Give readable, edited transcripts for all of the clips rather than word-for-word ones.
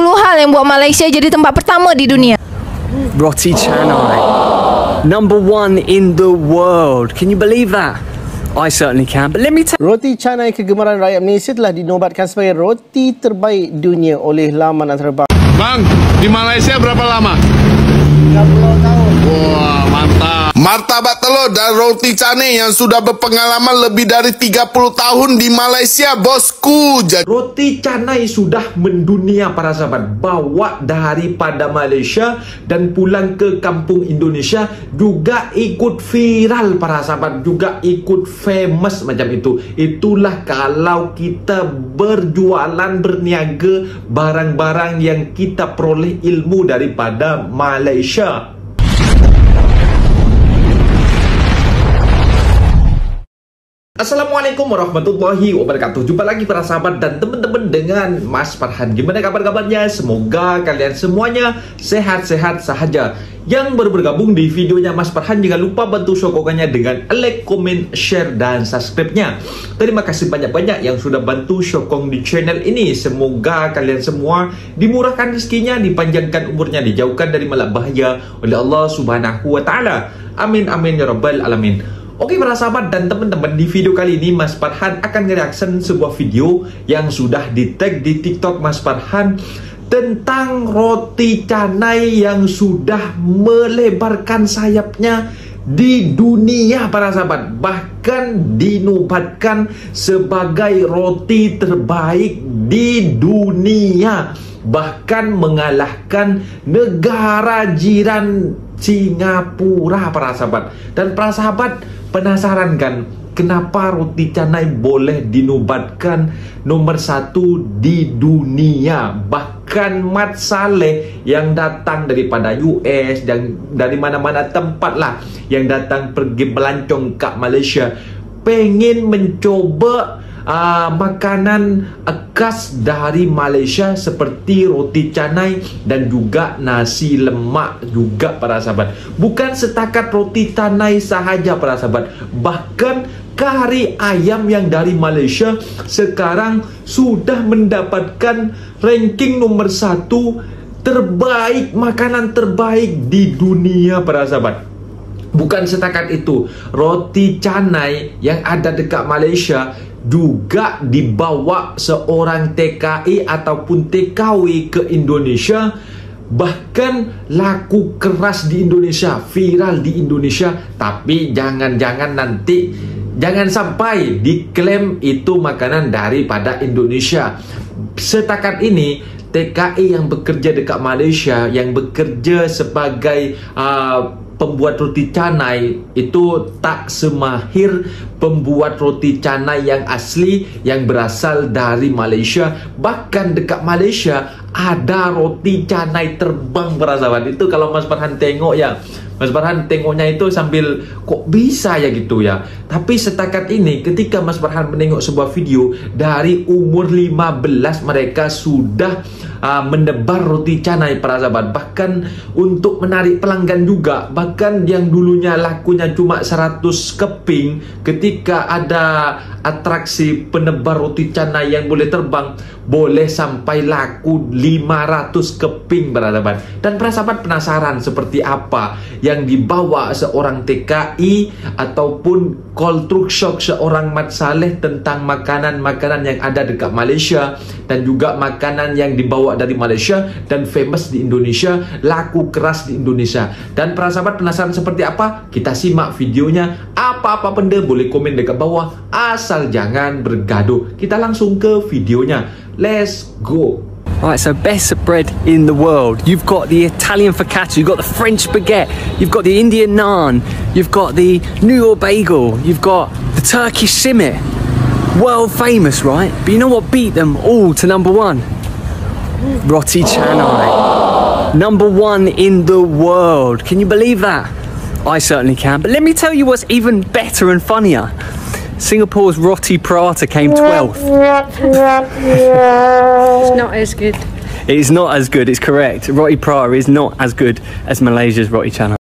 hal yang buat Malaysia jadi tempat pertama di dunia. Roti canai, #1 in the world. Can you believe that? I certainly can. But let me tell Roti canai kegemaran rakyat Malaysia telah dinobatkan sebagai roti terbaik dunia oleh laman antarabangsa. Bang, di Malaysia berapa lama? 30 tahun. Wah, mantap. Martabak telur dan roti canai yang sudah berpengalaman lebih dari 30 tahun di Malaysia, bosku. Roti canai sudah mendunia para sahabat. Bawa daripada Malaysia dan pulang ke kampung Indonesia juga ikut viral para sahabat, juga ikut famous macam itu. Itulah kalau kita berjualan, berniaga barang-barang yang kita peroleh ilmu daripada Malaysia. Assalamualaikum warahmatullahi wabarakatuh. Jumpa lagi para sahabat dan teman-teman dengan Mas Farhan. Gimana kabar-kabarnya? Semoga kalian semuanya sehat-sehat sahaja. Yang baru bergabung di videonya Mas Farhan, jangan lupa bantu sokongannya dengan like, komen, share, dan subscribe-nya. Terima kasih banyak-banyak yang sudah bantu sokong di channel ini. Semoga kalian semua dimurahkan rezekinya, dipanjangkan umurnya, dijauhkan dari malap bahaya oleh Allah Subhanahu wa Ta'ala. Amin amin ya rabbal alamin. Oke para sahabat dan teman-teman, di video kali ini Mas Farhan akan nge-reaction sebuah video yang sudah di-tag di TikTok Mas Farhan tentang roti canai yang sudah melebarkan sayapnya di dunia para sahabat. Bahkan dinobatkan sebagai roti terbaik di dunia, bahkan mengalahkan negara jiran Singapura para sahabat. Dan para sahabat penasaran kan, kenapa roti canai boleh dinobatkan nomor 1 di dunia? Bahkan Mat Saleh yang datang daripada US dan dari mana-mana tempat lah, yang datang pergi melancong ke Malaysia, pengen mencoba makanan khas dari Malaysia seperti roti canai dan juga nasi lemak juga para sahabat. Bukan setakat roti canai sahaja para sahabat, bahkan kari ayam yang dari Malaysia sekarang sudah mendapatkan ranking nomor 1 terbaik, makanan terbaik di dunia para sahabat. Bukan setakat itu, roti canai yang ada dekat Malaysia juga dibawa seorang TKI ataupun TKW ke Indonesia. Bahkan laku keras di Indonesia, viral di Indonesia. Tapi jangan sampai diklaim itu makanan daripada Indonesia. Setakat ini TKI yang bekerja dekat Malaysia, yang bekerja sebagai pembuat roti canai, itu tak semahir pembuat roti canai yang asli yang berasal dari Malaysia. Bahkan dekat Malaysia ada roti canai terbang para sahabat. Itu kalau Mas Farhan tengok ya, Mas Farhan tengoknya itu sambil kok bisa ya gitu ya. Tapi setakat ini ketika Mas Farhan menengok sebuah video, dari umur 15 mereka sudah menebar roti canai para sahabat. Bahkan untuk menarik pelanggan juga, bahkan yang dulunya lakunya cuma 100 keping, ketika ada atraksi penebar roti canai yang boleh terbang, boleh sampai laku 500 keping para sahabat. Dan para sahabat penasaran seperti apa yang dibawa seorang TKI ataupun culture shock seorang Mat Saleh tentang makanan-makanan yang ada dekat Malaysia dan juga makanan yang dibawa dari Malaysia dan famous di Indonesia, laku keras di Indonesia. Dan para sahabat penasaran seperti apa? Kita simak videonya. Apa-apa benda boleh komen dekat bawah, asal jangan bergaduh. Kita langsung ke videonya. Let's go. Alright, so best bread in the world. You've got the Italian focaccia, you've got the French baguette, you've got the Indian naan, you've got the New York bagel, you've got the Turkish simit. World famous, right? But you know what beat them all to #1? Roti canai. #1 in the world. Can you believe that? I certainly can. But let me tell you what's even better and funnier. Singapore's roti prata came 12th. It's not as good. It is not as good, it's correct. Roti prata is not as good as Malaysia's roti canai.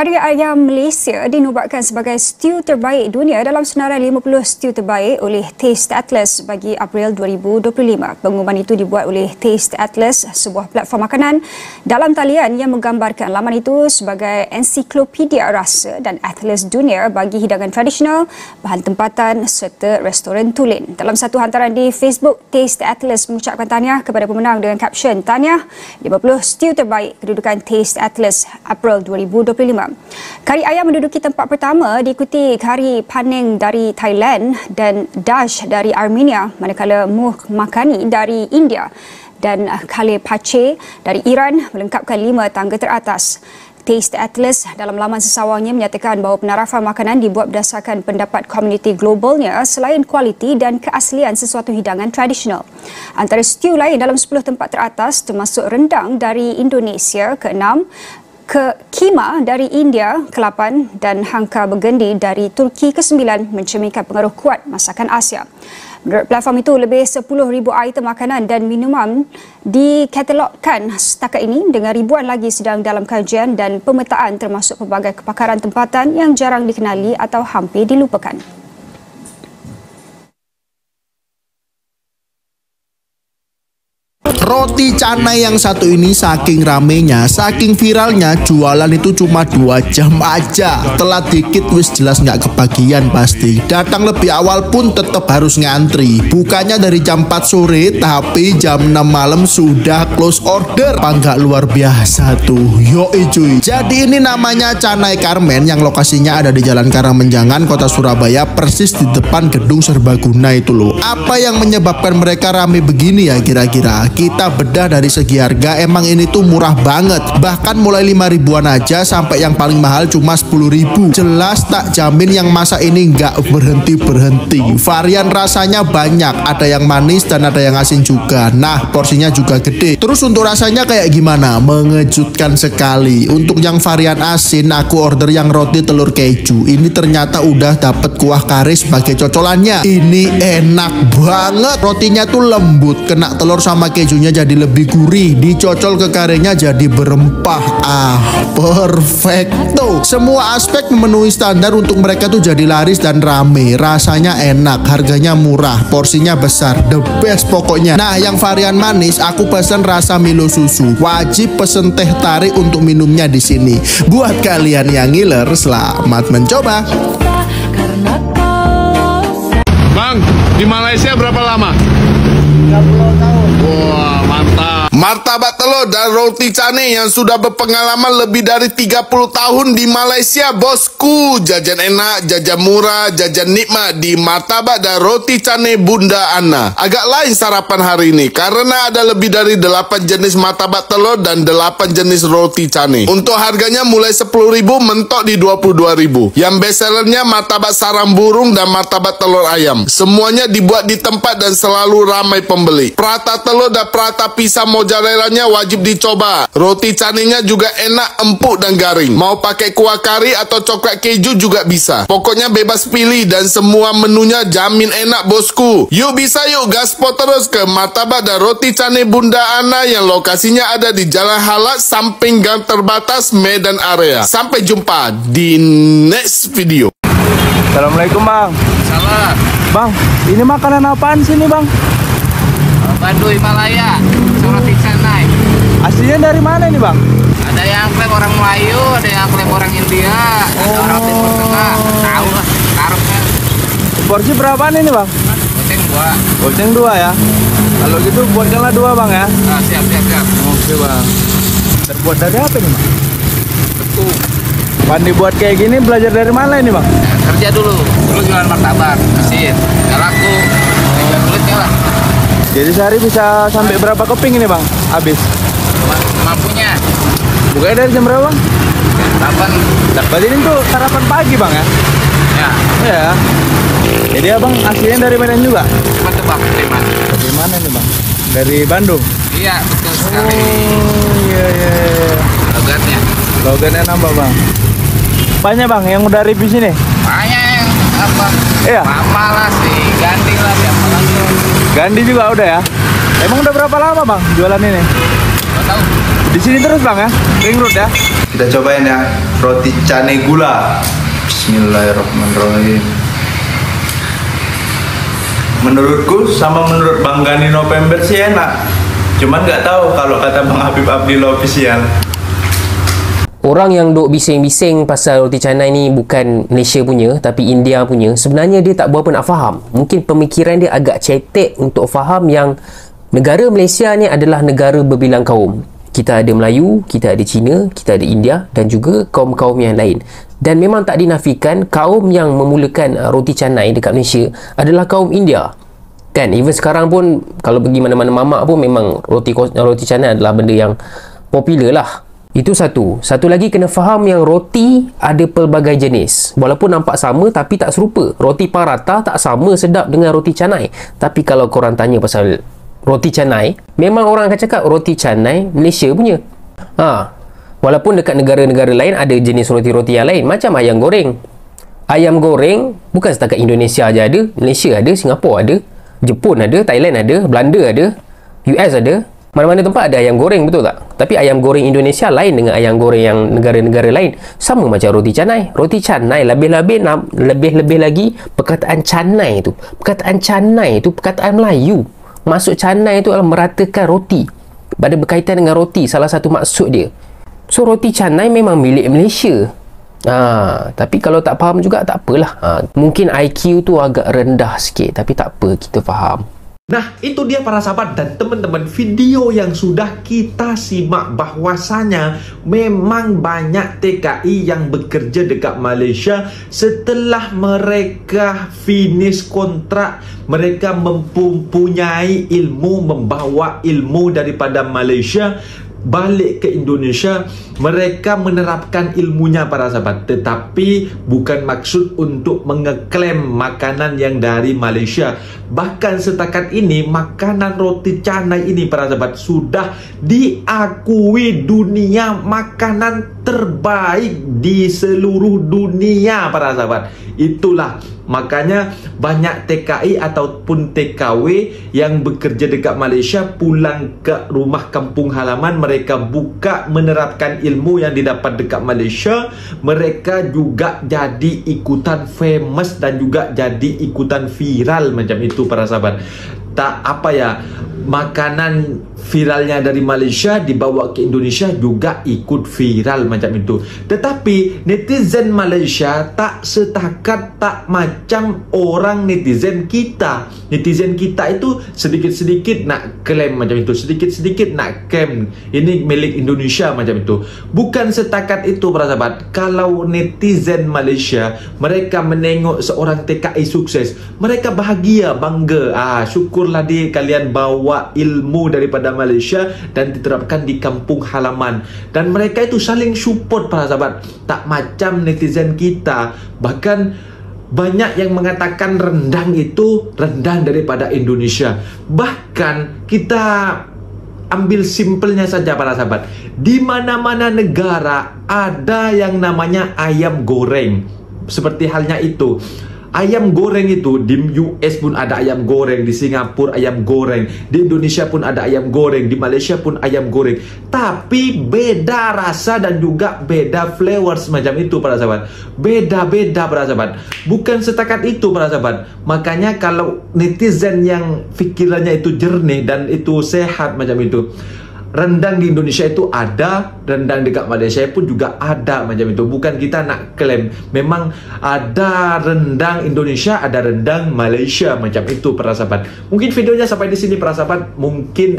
Kari ayam Malaysia dinobatkan sebagai stew terbaik dunia dalam senarai 50 stew terbaik oleh Taste Atlas bagi April 2025. Pengumuman itu dibuat oleh Taste Atlas, sebuah platform makanan dalam talian yang menggambarkan laman itu sebagai ensiklopedia rasa dan atlas dunia bagi hidangan tradisional, bahan tempatan serta restoran tulen. Dalam satu hantaran di Facebook, Taste Atlas mengucapkan tahniah kepada pemenang dengan caption, "Tahniah 50 stew terbaik kedudukan Taste Atlas April 2025. Kari ayam menduduki tempat pertama diikuti kari Panang dari Thailand dan Dash dari Armenia, manakala Muh Makhani dari India dan Kale Pache dari Iran melengkapkan 5 tangga teratas. Taste Atlas dalam laman sesawangnya menyatakan bahawa penarafan makanan dibuat berdasarkan pendapat komuniti globalnya selain kualiti dan keaslian sesuatu hidangan tradisional. Antara stew lain dalam 10 tempat teratas termasuk rendang dari Indonesia ke-6, Keema dari India ke-8 dan Hangka Burgundy dari Turki ke-9 mencerminkan pengaruh kuat masakan Asia. Menurut platform itu, lebih 10,000 item makanan dan minuman dikatalogkan setakat ini dengan ribuan lagi sedang dalam kajian dan pemetaan termasuk pelbagai kepakaran tempatan yang jarang dikenali atau hampir dilupakan. Roti canai yang satu ini saking ramenya, saking viralnya, jualan itu cuma 2 jam aja. Telat dikit wis jelas nggak kebagian pasti. Datang lebih awal pun tetap harus ngantri. Bukannya dari jam 4 sore, tapi jam 6 malam sudah close order. Nggak luar biasa tuh. Yoi cuy. Jadi ini namanya Canai Carmen yang lokasinya ada di Jalan Karangmenjangan, Kota Surabaya, persis di depan gedung serbaguna itu loh. Apa yang menyebabkan mereka rame begini ya kira-kira? Kita bedah dari segi harga, emang ini tuh murah banget. Bahkan mulai 5 ribuan aja sampai yang paling mahal cuma 10 ribu. Jelas tak jamin yang masak ini nggak berhenti-berhenti. Varian rasanya banyak, ada yang manis dan ada yang asin juga. Nah, porsinya juga gede. Terus untuk rasanya kayak gimana? Mengejutkan sekali. Untuk yang varian asin, aku order yang roti telur keju. Ini ternyata udah dapet kuah kari sebagai cocolannya. Ini enak banget. Rotinya tuh lembut, kena telur sama kejunya jadi lebih gurih, dicocol ke karenya jadi berempah. Perfecto. Semua aspek memenuhi standar untuk mereka tuh jadi laris dan rame. Rasanya enak, harganya murah, porsinya besar, the best pokoknya. Nah, yang varian manis aku pesen rasa Milo susu. Wajib pesen teh tarik untuk minumnya di sini. Buat kalian yang ngiler, selamat mencoba. Bang, di Malaysia berapa lama? 30 tahun. Wah, mantap. Martabak telur dan roti canai yang sudah berpengalaman lebih dari 30 tahun di Malaysia, bosku. Jajan enak, jajan murah, jajan nikmat di Martabak dan Roti Canai Bunda Ana. Agak lain sarapan hari ini karena ada lebih dari 8 jenis martabak telur dan 8 jenis roti canai. Untuk harganya mulai 10.000 mentok di 22.000. Yang best sellernya martabak sarang burung dan martabak telur ayam. Semuanya dibuat di tempat dan selalu ramai pembeli. Prata telur dan prata pisang mozzarellanya wajib dicoba. Roti canainya juga enak, empuk dan garing. Mau pakai kuah kari atau coklat keju juga bisa. Pokoknya bebas pilih dan semua menunya jamin enak, bosku. Yuk bisa yuk gaspol terus ke Martabak dan Roti Canai Bunda Ana yang lokasinya ada di Jalan Halat samping gang terbatas Medan Area. Sampai jumpa di next video. Assalamualaikum bang. Salam. Bang, ini makanan apaan sih nih bang? Badu Himalaya, roti canai. Aslinya dari mana nih bang? Ada yang klaim orang Melayu, ada yang klaim orang India, ada orang Timur Tengah. Tahu lah, karungnya. Porsi berapaan ini bang? Goceng 2. Goceng 2 ya. Kalau gitu buatkanlah 2 bang ya. Nah, siap. Oke bang. Terbuat dari apa nih bang? Tepung. Pandi buat kayak gini belajar dari mana ini bang? Ya, kerja dulu jualan martabak, mesin, nggak laku, tinggal kulitnya lah. Jadi sehari bisa sampai berapa keping ini bang? Habis? Mampunya. Bukanya dari jam berapa bang? 8. Berarti ini tuh sarapan pagi bang ya? Ya. Ya. Jadi abang aslinya dari Medan juga? Tebak dari mana? Dari mana nih bang? Dari Bandung? Iya, betul sekali. Oh iya. Logatnya. Logatnya nambah bang. Banyak bang yang udah review sini? Banyak yang apa? Iya. Mama lah sih, Gandhi lah siapa lagi. Gandhi juga udah ya? Emang udah berapa lama bang jualan ini? Di sini terus bang ya, ring road ya. Kita cobain ya, roti cane gula. Bismillahirrahmanirrahim. Menurutku sama menurut Bang Gani November sih enak. Cuman nggak tahu kalau kata Bang Habib Abdillah official. Orang yang duk bising-bising pasal roti canai ni bukan Malaysia punya tapi India punya, sebenarnya dia tak berapa nak faham. Mungkin pemikiran dia agak cetek untuk faham yang negara Malaysia ni adalah negara berbilang kaum. Kita ada Melayu, kita ada Cina, kita ada India dan juga kaum-kaum yang lain. Dan memang tak dinafikan kaum yang memulakan roti canai dekat Malaysia adalah kaum India. Kan, even sekarang pun kalau pergi mana-mana mamak pun memang roti canai adalah benda yang popular lah. Itu satu. Satu lagi kena faham yang roti ada pelbagai jenis. Walaupun nampak sama tapi tak serupa. Roti paratha tak sama sedap dengan roti canai. Tapi kalau korang tanya pasal roti canai, memang orang akan cakap roti canai Malaysia punya. Walaupun dekat negara-negara lain ada jenis roti-roti yang lain, macam ayam goreng. Ayam goreng bukan setakat Indonesia aja ada, Malaysia ada, Singapura ada, Jepun ada, Thailand ada, Belanda ada, US ada. Mana-mana tempat ada ayam goreng, betul tak? Tapi ayam goreng Indonesia lain dengan ayam goreng yang negara-negara lain. Sama macam roti canai. Roti canai lebih-lebih lagi perkataan canai tu. Perkataan canai tu perkataan Melayu. Maksud canai itu adalah meratakan roti. Pada berkaitan dengan roti, salah satu maksud dia. So, roti canai memang milik Malaysia. Tapi kalau tak faham juga, tak apalah. Mungkin IQ tu agak rendah sikit. Tapi tak apa, kita faham. Nah, itu dia para sahabat dan teman-teman, video yang sudah kita simak bahwasanya memang banyak TKI yang bekerja dekat Malaysia setelah mereka finish kontrak, mereka mempunyai ilmu, membawa ilmu daripada Malaysia balik ke Indonesia, mereka menerapkan ilmunya para sahabat, tetapi bukan maksud untuk mengeklaim makanan yang dari Malaysia. Bahkan setakat ini makanan roti canai ini para sahabat sudah diakui dunia makanan terbaik di seluruh dunia para sahabat. Itulah makanya banyak TKI ataupun TKW yang bekerja dekat Malaysia pulang ke rumah kampung halaman, mereka buka menerapkan ilmu yang didapat dekat Malaysia, mereka juga jadi ikutan famous dan juga jadi ikutan viral macam itu para sahabat. Tak apa ya, makanan viralnya dari Malaysia dibawa ke Indonesia juga ikut viral macam itu. Tetapi netizen Malaysia tak setakat, tak macam orang netizen kita. Netizen kita itu sedikit-sedikit nak klaim macam itu, sedikit-sedikit nak klaim ini milik Indonesia macam itu. Bukan setakat itu para sahabat. Kalau netizen Malaysia mereka menengok seorang TKI sukses, mereka bahagia, bangga. Syukurlah kalian bawa ilmu daripada Malaysia dan diterapkan di kampung halaman. Dan mereka itu saling support para sahabat. Tak macam netizen kita. Bahkan banyak yang mengatakan rendang itu rendang daripada Indonesia. Bahkan kita ambil simpelnya saja para sahabat. Di mana-mana negara ada yang namanya ayam goreng. Seperti halnya itu. Ayam goreng itu di US pun ada ayam goreng, di Singapura ayam goreng, di Indonesia pun ada ayam goreng, di Malaysia pun ayam goreng. Tapi beda rasa dan juga beda flavors macam itu para sahabat. Beda-beda para sahabat. Bukan setakat itu para sahabat. Makanya kalau netizen yang fikirannya itu jernih dan itu sehat macam itu, rendang di Indonesia itu ada, rendang dekat Malaysia pun juga ada macam itu. Bukan kita nak klaim. Memang ada rendang Indonesia, ada rendang Malaysia macam itu para sahabat. Mungkin videonya sampai di sini para sahabat. Mungkin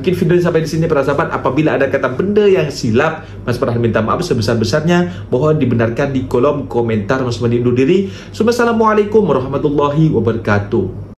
videonya sampai di sini para sahabat. Apabila ada kata benda yang silap, Mas Farhan minta maaf sebesar-besarnya. Mohon dibenarkan di kolom komentar. Mas Farhan undur diri. Assalamualaikum warahmatullahi wabarakatuh.